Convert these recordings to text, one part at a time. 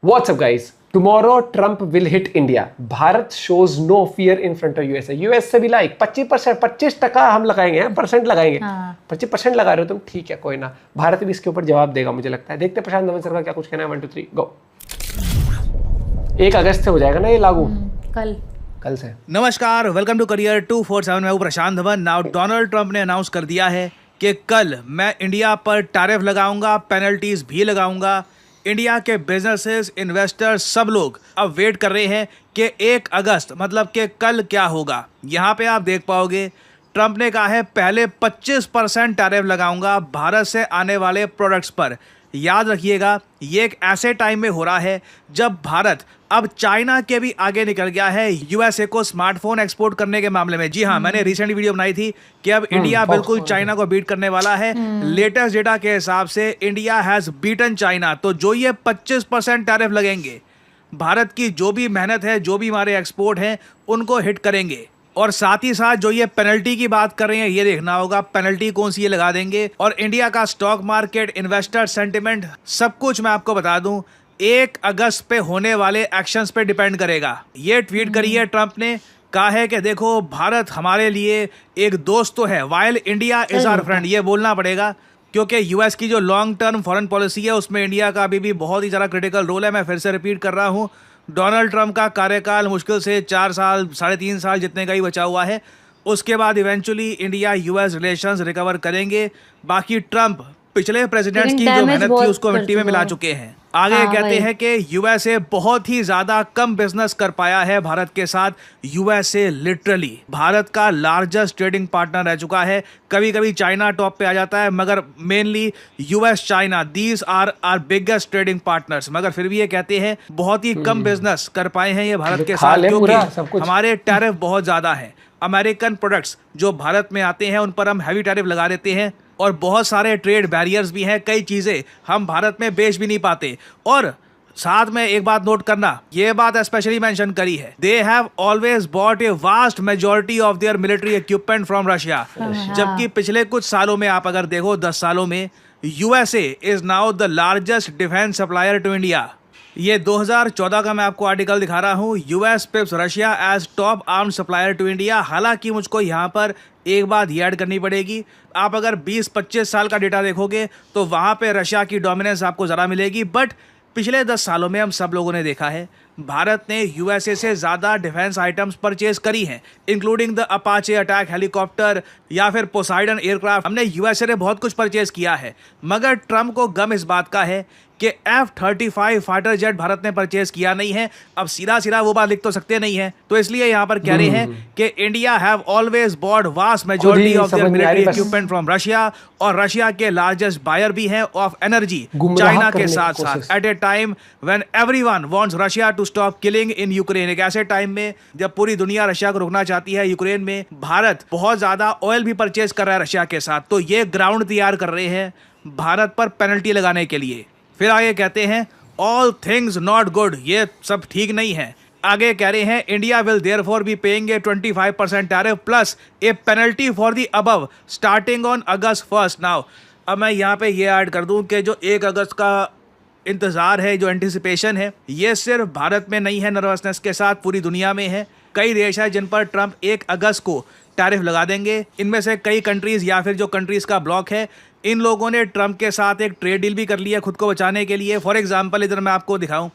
What's up, guys? Tomorrow Trump will hit India. Bharat shows no fear in front of USA. US से भी like 25% हम लगाएंगे, percent लगाएंगे। 25% लगा रहे हो तुम, ठीक है, कोई ना। भारत भी इसके ऊपर जवाब देगा, मुझे लगता है। देखते हैं प्रशांत धवन सर का क्या कुछ कहना है। 1 2 3 गो। 1 अगस्त से हो जाएगा ना ये लागू? कल से। नमस्कार, वेलकम टू करियर 247। मैं हूं प्रशांत धवन। नाउ डोनाल्ड ट्रंप ने अनाउंस कर दिया है कि कल मैं इंडिया पर टैरिफ लगाऊंगा, पेनल्टीज भी लगाऊंगा। इंडिया के बिजनेसेस, इन्वेस्टर्स, सब लोग अब वेट कर रहे हैं कि 1 अगस्त मतलब कि कल क्या होगा। यहाँ पे आप देख पाओगे ट्रंप ने कहा है पहले 25% टैरिफ लगाऊंगा भारत से आने वाले प्रोडक्ट्स पर। याद रखिएगा, ये एक ऐसे टाइम में हो रहा है जब भारत अब चाइना के भी आगे निकल गया है यूएसए को स्मार्टफोन एक्सपोर्ट करने के मामले में। जी हाँ, मैंने रिसेंटली वीडियो बनाई थी कि अब इंडिया बिल्कुल चाइना को बीट करने वाला है। लेटेस्ट डेटा के हिसाब से इंडिया हैज बीटन चाइना। तो जो ये 25% टैरिफ लगेंगे, भारत की जो भी मेहनत है, जो भी हमारे एक्सपोर्ट हैं, उनको हिट करेंगे। और साथ ही साथ जो ये पेनल्टी की बात कर रहे हैं, ये देखना होगा पेनल्टी कौन सी ये लगा देंगे। और इंडिया का स्टॉक मार्केट, इन्वेस्टर सेंटिमेंट, सब कुछ मैं आपको बता दूं 1 अगस्त पे होने वाले एक्शंस पे डिपेंड करेगा। ये ट्वीट करी है ट्रंप ने, कहा है कि देखो भारत हमारे लिए एक दोस्त तो है, while India is our friend. ये बोलना पड़ेगा क्योंकि यूएस की जो लॉन्ग टर्म फॉरेन पॉलिसी है उसमें इंडिया का अभी भी बहुत ही ज़्यादा क्रिटिकल रोल है। मैं फिर से रिपीट कर रहा हूँ, डोनाल्ड ट्रंप का कार्यकाल मुश्किल से 4 साल, 3.5 साल जितने का ही बचा हुआ है। उसके बाद eventually India US relations recover करेंगे। बाकी ट्रंप पिछले प्रेसिडेंट्स की जो मेहनत थी उसको मिट्टी में मिला चुके हैं। आगे कहते हैं कि यूएसए बहुत ही ज्यादा कम बिजनेस कर पाया है भारत के साथ। यूएसए लिटरली भारत का लार्जेस्ट ट्रेडिंग पार्टनर रह चुका है। कभी कभी चाइना टॉप पे आ जाता है, मगर mainly US, China, these are are biggest trading partners. मगर फिर भी ये कहते हैं बहुत ही कम बिजनेस कर पाए हैं ये भारत के साथ, क्योंकि हमारे टैरिफ बहुत ज्यादा है। अमेरिकन प्रोडक्ट्स जो भारत में आते हैं उन पर हम हैवी टैरिफ लगा देते हैं, और बहुत सारे ट्रेड बैरियर्स भी हैं। कई चीज़ें हम भारत में बेच भी नहीं पाते। और साथ में एक बात नोट करना, ये बात स्पेशली मेंशन करी है, they have always bot a vast majority of their military equipment from Russia. जबकि पिछले कुछ सालों में आप अगर देखो, 10 सालों में USA is now the largest defence supplier to India. ये 2014 का मैं आपको आर्टिकल दिखा रहा हूँ, US pips Russia as top arm supplier to India. हालांकि मुझको यहाँ पर एक बात ऐड करनी पड़ेगी, आप अगर 20-25 साल का डेटा देखोगे तो वहाँ पे रशिया की डोमिनेंस आपको ज़रा मिलेगी। बट पिछले 10 सालों में हम सब लोगों ने देखा है भारत ने यूएसए से ज़्यादा डिफेंस आइटम्स परचेज करी हैं, including the Apache attack helicopter या फिर पोसाइडन एयरक्राफ्ट। हमने यूएसए से बहुत कुछ परचेज किया है। मगर ट्रंप को गम इस बात का है कि F-35 फाइटर जेट भारत ने परचेज किया नहीं है। अब सीधा वो बात लिख तो सकते नहीं है, तो इसलिए यहाँ पर कह रहे हैं कि India have always bought vast majority of their military equipment from Russia. और रशिया के लार्जेस्ट बायर भी हैं ऑफ एनर्जी चाइना के साथ साथ, at a time when everyone wants Russia to stop killing in Ukraine. एक ऐसे टाइम में जब पूरी दुनिया रशिया को रोकना चाहती है यूक्रेन में, भारत बहुत ज्यादा ऑयल भी परचेज कर रहा है रशिया के साथ। तो ये ग्राउंड तैयार कर रहे हैं भारत पर पेनल्टी लगाने के लिए। फिर आगे कहते हैं ऑल थिंग्स नॉट गुड, ये सब ठीक नहीं है। आगे कह रहे हैं India will therefore be paying A 25% tariff plus A penalty for the above starting on August 1 now. अब मैं यहाँ पे ये ऐड कर दूं कि जो 1 अगस्त का इंतज़ार है, जो एंटिसिपेशन है, ये सिर्फ भारत में नहीं है, नर्वसनेस के साथ पूरी दुनिया में है। कई देश हैं जिन पर ट्रंप 1 अगस्त को टैरिफ लगा देंगे। इनमें से कई कंट्रीज़ या फिर जो कंट्रीज़ का ब्लॉक है, इन लोगों ने ट्रंप के साथ एक ट्रेड डील भी कर लिया खुद को बचाने के लिए। फॉर एग्जांपल इधर मैं आपको दिखाऊं,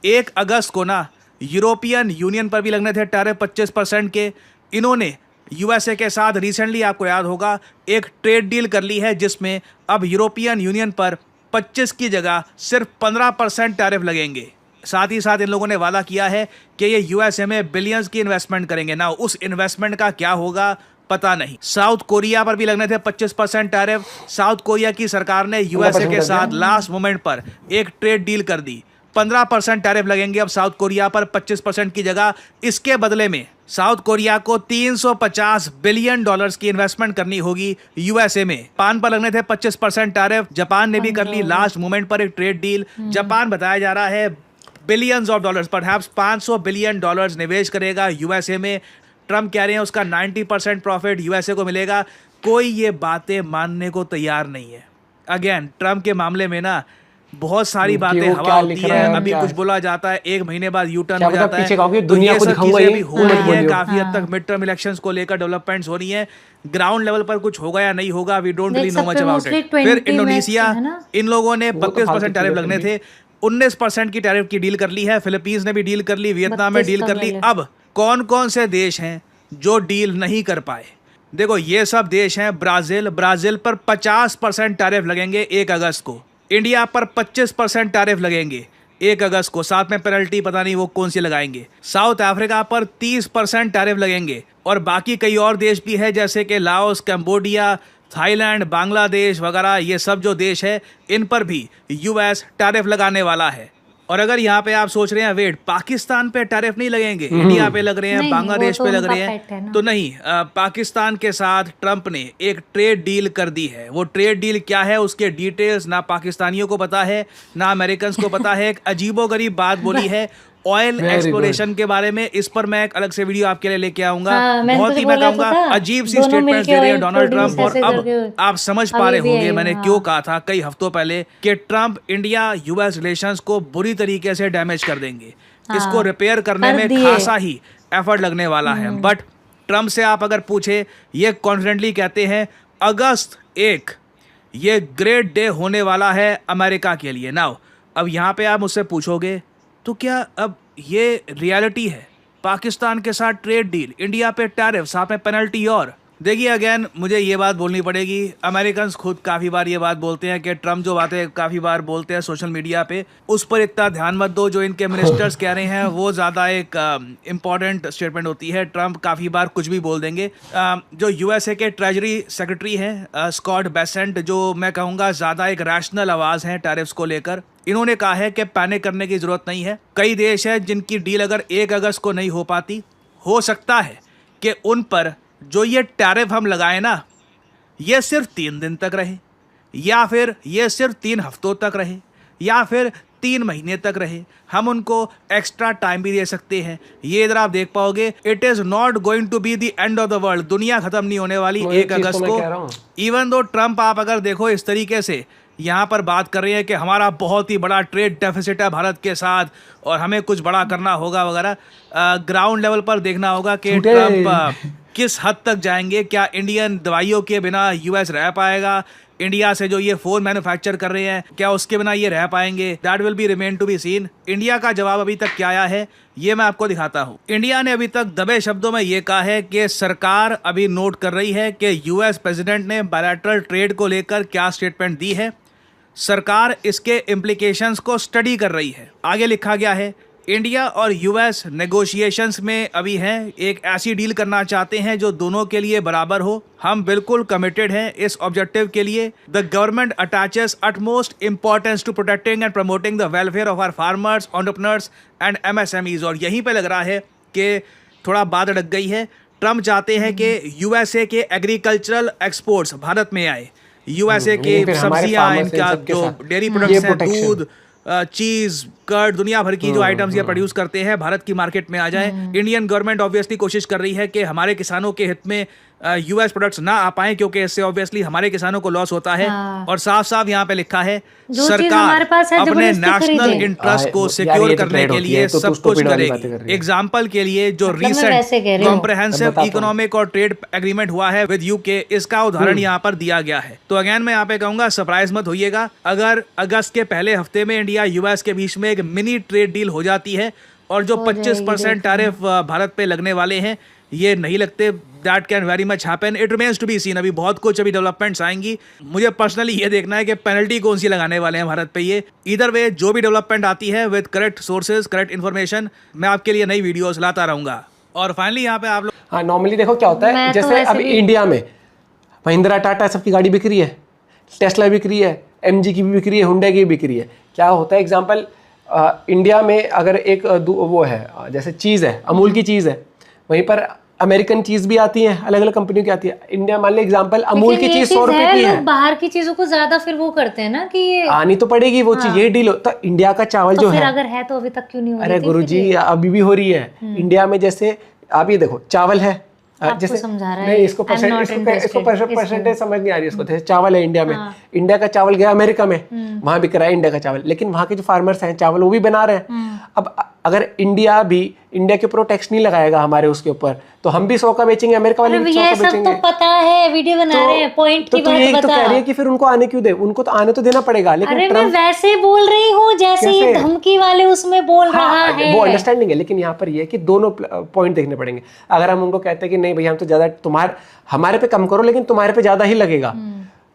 1 अगस्त को ना यूरोपियन यूनियन पर भी लगने थे टैरिफ 25% के। इन्होंने यूएसए के साथ रिसेंटली, आपको याद होगा, एक ट्रेड डील कर ली है जिसमें अब यूरोपियन यूनियन पर 25 की जगह सिर्फ 15% टैरिफ लगेंगे। साथ ही साथ इन लोगों ने वादा किया है कि ये यूएसए में बिलियंस की इन्वेस्टमेंट करेंगे। ना उस इन्वेस्टमेंट का क्या होगा पता नहीं। साउथ कोरिया पर भी लगने थे 25% टैरिफ। साउथ कोरिया की सरकार ने यूएसए के साथ लास्ट मोमेंट पर एक ट्रेड डील कर दी। 15% टैरिफ लगेंगे अब साउथ कोरिया पर 25% की जगह। इसके बदले में साउथ कोरिया को $350 बिलियन की इन्वेस्टमेंट करनी होगी यूएसए में। जापान पर लगने थे 25% टैरिफ। जापान ने भी कर ली लास्ट मोमेंट पर एक ट्रेड डील। जापान बताया जा रहा है billions of dollars, perhaps $500 billion निवेश करेगा यूएसए में। ट्रंप कह रहे हैं उसका 90% प्रॉफिट यूएसए को मिलेगा। कोई ये बातें मानने को तैयार नहीं है। अगेन ट्रंप के मामले में ना बहुत सारी बातें वो हवा क्या होती लिख रहा है, है, अभी क्या कुछ है? बोला जाता है, 1 महीने बाद यू टर्न क्या हो पता जाता है। पीछे कहोगे तो दुनिया ये को सब दिखाऊंगा चीजें ये, अभी हो मत रही है, बोलियो। काफी हद तक मिड टर्म इलेक्शंस को लेकर डेवलपमेंट्स हो रही है। ग्राउंड लेवल पर कुछ होगा या नहीं होगा, वी डोंट देख रियली नो सकते मच हो अबाउट mostly इट। फिर 20 इंडोनेशिया, है ना? इन लोगों ने वो तो 32% फालतू टैरिफ चीजें लगने कर ली। थे, 19% की टैरिफ की डील कर ली है। फिलीपींस ने भी डील कर ली, वियतनाम में 32 डील का कर ली। पहले। अब कौन कौन से देश हैं जो डील नहीं कर पाए? देखो ये सब देश हैं, ब्राजील पर 50% टैरिफ लगेंगे 1 अगस्त को, इंडिया पर 25% टैरिफ लगेंगे 1 अगस्त को, साथ में पेनल्टी पता नहीं वो कौन सी लगाएंगे। साउथ अफ्रीका पर 30% टैरिफ लगेंगे, और बाकी कई और देश भी है जैसे कि लाओस, कंबोडिया, थाईलैंड, बांग्लादेश वगैरह, ये सब जो देश है इन पर भी यूएस टैरिफ लगाने वाला है। और अगर यहाँ पे आप सोच रहे हैं वेट, पाकिस्तान पे टैरिफ नहीं लगेंगे, इंडिया पे लग रहे हैं, नहीं, बांग्लादेश वो तो पे लग उनका रहे पेट है हैं, ना। तो नहीं, पाकिस्तान के साथ ट्रंप ने एक ट्रेड डील कर दी है। वो ट्रेड डील क्या है उसके डिटेल्स ना पाकिस्तानियों को पता है ना अमेरिकन को पता है। एक अजीबोगरीब बात बोली है ऑयल Very एक्सप्लोरेशन के बारे में, इस पर मैं एक अलग से वीडियो आपके लिए लेके आऊंगा। हाँ, मैंने बहुत तुझे ही मैं बोला तो कहूंगा था, अजीब सी दोनों स्टेटमेंट्स मिलके दे रहे हैं oil डोनाल्ड ट्रंप। और produce अब ऐसे करके आप समझ पा अभी रहे भी होंगे है, मैंने हाँ। क्यों कहा था कई हफ्तों पहले कि ट्रंप इंडिया यूएस रिलेशंस को बुरी तरीके से डैमेज कर देंगे। इसको रिपेयर करने कर में दिए। खासा ही एफर्ट लगने वाला है। बट ट्रंप से आप अगर पूछे, ये कॉन्फिडेंटली कहते हैं अगस्त 1 ये ग्रेट डे होने वाला है अमेरिका के लिए। नाउ अब यहाँ पे आप मुझसे पूछोगे तो क्या अब ये रियलिटी है? पाकिस्तान के साथ ट्रेड डील, इंडिया पे टैरिफ, साथ में पेनल्टी। और देखिए अगेन मुझे ये बात बोलनी पड़ेगी, अमेरिकन्स खुद काफ़ी बार ये बात बोलते हैं कि ट्रम्प जो बातें काफ़ी बार बोलते हैं सोशल मीडिया पे उस पर इतना ध्यान मत दो, जो इनके मिनिस्टर्स कह रहे हैं वो ज़्यादा एक इम्पॉर्टेंट स्टेटमेंट होती है। ट्रम्प काफ़ी बार कुछ भी बोल देंगे। जो यूएसए के ट्रेजरी सेक्रेटरी हैं स्कॉट बेसेंट, जो मैं कहूँगा ज़्यादा एक रैशनल आवाज़ है टैरिफ्स को लेकर, इन्होंने कहा है कि पैनिक करने की ज़रूरत नहीं है। कई देश हैं जिनकी डील अगर 1 अगस्त को नहीं हो पाती, हो सकता है कि उन पर जो ये टैरिफ हम लगाए ना, ये सिर्फ 3 दिन तक रहे, या फिर ये सिर्फ 3 हफ्तों तक रहे, या फिर 3 महीने तक रहे। हम उनको एक्स्ट्रा टाइम भी दे सकते हैं। ये इधर आप देख पाओगे, it is not going to be the end of the world. दुनिया खत्म नहीं होने वाली 1 अगस्त को। इवन दो ट्रंप आप अगर देखो इस तरीके से यहाँ पर बात कर रहे हैं कि हमारा बहुत ही बड़ा ट्रेड डेफिसिट है भारत के साथ और हमें कुछ बड़ा करना होगा वगैरह, ग्राउंड लेवल पर देखना होगा कि ट्रंप किस हद तक जाएंगे। क्या इंडियन दवाइयों के बिना यूएस रह पाएगा? इंडिया से जो ये फोन मैन्युफैक्चर कर रहे हैं, क्या उसके बिना ये रह पाएंगे? That will be remain to be seen. India का जवाब अभी तक क्या आया है ये मैं आपको दिखाता हूँ। इंडिया ने अभी तक दबे शब्दों में ये कहा है कि सरकार अभी नोट कर रही है कि यूएस प्रेसिडेंट ने बायलैटरल ट्रेड को लेकर क्या स्टेटमेंट दी है। सरकार इसके इम्प्लीकेशंस को स्टडी कर रही है। आगे लिखा गया है, इंडिया और यूएस नेगोशिएशंस में अभी हैं, एक ऐसी डील करना चाहते हैं जो दोनों के लिए बराबर हो। हम बिल्कुल कमिटेड हैं इस ऑब्जेक्टिव के लिए। The government attaches utmost importance to protecting and promoting the welfare of our farmers, entrepreneurs and MSMEs. और यहीं पे लग रहा है कि थोड़ा बात अटक गई है। ट्रम्प चाहते हैं कि यूएसए के एग्रीकल्चरल एक्सपोर्ट्स भारत में आए। यूएसए के सब्जियां, इनका जो डेयरी प्रोडक्ट्स हैं, दूध, चीज, कर्ड, दुनिया भर की जो आइटम्स ये प्रोड्यूस करते हैं भारत की मार्केट में आ जाएं। इंडियन गवर्नमेंट ऑब्वियसली कोशिश कर रही है कि हमारे किसानों के हित में यूएस प्रोडक्ट्स ना आ पाएं, क्योंकि इससे ऑब्वियसली हमारे किसानों को लॉस होता है। और साफ साफ यहाँ पे लिखा है सरकार अपने नेशनल इंटरेस्ट को सिक्योर करने के लिए सब कुछ करेगी। एग्जाम्पल के लिए जो रीसेंट कॉम्प्रहेंसिव इकोनॉमिक और ट्रेड एग्रीमेंट हुआ है विद यूके, इसका उदाहरण यहाँ पर दिया गया है। तो अगेन मैं यहाँ पे कहूंगा सरप्राइज मत होइएगा अगर अगस्त के पहले हफ्ते में इंडिया यूएस के बीच में एक मिनी ट्रेड डील हो जाती है और जो 25% टैरिफ भारत पे लगने वाले हैं ये नहीं लगते। That can very much happen, it remains to be seen. अभी बहुत कुछ अभी डेवलपमेंट्स आएंगी। मुझे पर्सनली ये देखना है कि पेनल्टी कौन सी लगाने वाले हैं भारत पे। ये इधर वे जो भी डेवलपमेंट आती है with correct sources, correct information, मैं आपके लिए नई वीडियोस लाता रहूंगा। और फाइनली यहाँ पे आप लोग, हाँ, नॉर्मली देखो क्या होता है, जैसे अभी इंडिया में महिंद्रा टाटा सबकी गाड़ी बिक रही है, टेस्ला बिक रही है, एमजी की भी बिक रही है, हुंडई की भी बिक रही है। क्या होता है एग्जाम्पल, इंडिया में अगर एक वो है जैसे चीज़ है, अमूल की चीज़ है, वहीं पर अमेरिकन चीज भी आती है, अलग अलग कंपनियों की आती है। इंडिया मान ले एग्जांपल, अमूल की चीज 100 रुपए की है। बाहर की चीजों को ज्यादा फिर वो करते हैं ना कि ये आनी तो पड़ेगी वो चीज, ये डील हो। तो इंडिया का चावल जो फिर है, अगर है तो अभी तक क्यों नहीं हो रही? अरे गुरुजी अभी भी हो रही है। इंडिया में जैसे आप ये देखो, चावल है, आपको समझा रहा है। नहीं, इसको I'm not परसेंटेज समझ नहीं आ रही इसको। जैसे चावल है इंडिया में, इंडिया का चावल गया अमेरिका में, वहां बिक रहा है इंडिया का चावल, लेकिन वहां के जो फार्मर्स हैं चावल वो भी बना रहे हैं। अब अगर इंडिया के ऊपर टैक्स नहीं लगाएगा हमारे उसके ऊपर, तो हम भी 100 का बेचेंगे, अमेरिका वाले भी 100 का बेचेंगे। ये सब तो पता है, वीडियो बना रहे हैं, पॉइंट की बात यही तो बता। कह रही है कि फिर उनको आने क्यों दे, उनको तो आने तो देना पड़ेगा। लेकिन अरे मैं वैसे बोल रही हूँ जैसे ये धमकी वाले उसमें बोल रहा है, वो अंडरस्टैंडिंग है। लेकिन यहाँ पर ये है कि दोनों पॉइंट देखने पड़ेंगे। अगर हम उनको कहते हैं कि नहीं भैया हम तो ज्यादा हमारे पे कम करो लेकिन तुम्हारे पे ज्यादा ही लगेगा,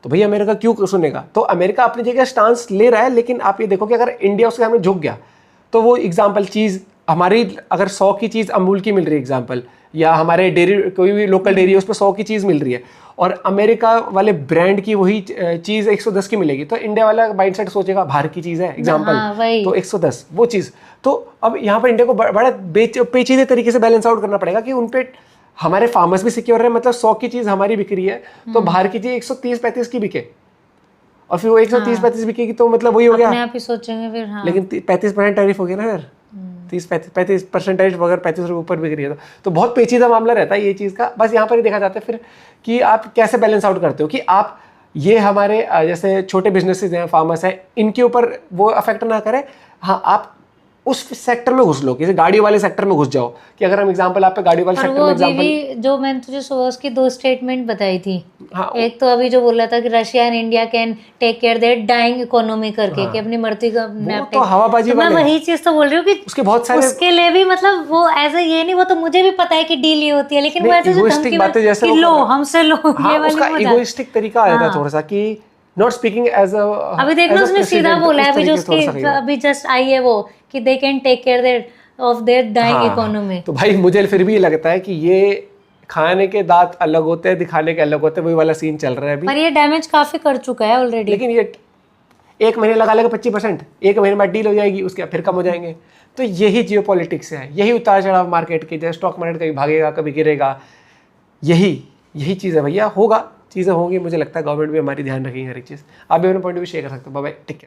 तो भैया अमेरिका क्यों सुनेगा? तो अमेरिका अपनी जगह स्टांस ले रहा है, लेकिन आप ये देखो कि अगर इंडिया उसके सामने झुक गया तो वो एग्जाम्पल चीज हमारी, अगर 100 की चीज अमूल की मिल रही है एग्जाम्पल, या हमारे डेयरी कोई भी लोकल डेयरी है उस पर 100 की चीज मिल रही है, और अमेरिका वाले ब्रांड की वही चीज 110 की मिलेगी, तो इंडिया वाला माइंडसेट सोचेगा बाहर की चीज है एग्जाम्पल, तो 110 वो चीज। तो अब यहाँ पर इंडिया को बड़ा पेचीदे तरीके से बैलेंस आउट करना पड़ेगा कि उनपे हमारे फार्मर्स भी सिक्योर है, मतलब 100 की चीज हमारी बिक रही है तो बाहर की चीज 130-35 की बिके, और फिर वो 130-35 बिकेगी तो मतलब वही हो गया। अपने आप ही सोचेंगे फिर। हाँ। लेकिन 35% टैरिफ हो गया ना फिर, 35% टैरिफ अगर 35 रुपये ऊपर बिक रही है तो बहुत पेचीदा मामला रहता है ये चीज़ का। बस यहाँ पर ही देखा जाता है फिर कि आप कैसे बैलेंस आउट करते हो कि आप ये हमारे जैसे छोटे बिजनेसेस हैं, फार्मर्स हैं, इनके ऊपर वो अफेक्ट ना करे। हाँ, आप उस सेक्टर में घुस लो, जैसे गाड़ी वाले सेक्टर में घुस जाओ, कि अगर हम एग्जांपल आप पे गाड़ी वाले सेक्टर में एग्जांपल, जो मैंने तुझे सुबह उसकी 2 स्टेटमेंट बताई थी। हाँ, एक तो अभी जो बोला था कि Russia and India can take care their dying economy करके, कि अपनी मरती का तो हवाबाजी मैं वही चीज तो बोल रही हूँ कि उसके बहुत सारे उसके लिए भी मतलब वो ऐसा ये नहीं, वो तो मुझे भी पता है कि डील ये होती है, लेकिन वो ऐसे जो धमकी बातें जैसे लो हमसे लो, ये वाली उसका इगोइस्टिक तरीका आ जाता है थोड़ा सा कि नॉट स्पीकिंग एज अ, अभी देख लो उसने सीधा बोला है, अभी जो उसकी अभी जस्ट आई है वो कि they can take care their of their dying economy. तो भाई मुझे फिर भी लगता है कि ये खाने के दांत अलग होते हैं, दिखाने के अलग होते हैं, वही वाला सीन चल रहा है अभी। पर ये डैमेज काफी कर चुका है ऑलरेडी। लेकिन ये 1 महीने लगा लेगा 25%, 1 महीने बाद डील हो जाएगी, उसके फिर कम हो जाएंगे। तो यही जियोपॉलिटिक्स है, यही उतार चढ़ाव मार्केट के, जैसे स्टॉक मार्केट कभी भागेगा कभी गिरेगा, यही चीज़ है भैया। होगा, चीज़ें होंगी, मुझे लगता है गवर्नमेंट भी हमारी ध्यान रखेगी हर एक चीज़। आप भी अपना पॉइंट भी शेयर कर सकते हो। Bye bye, take care.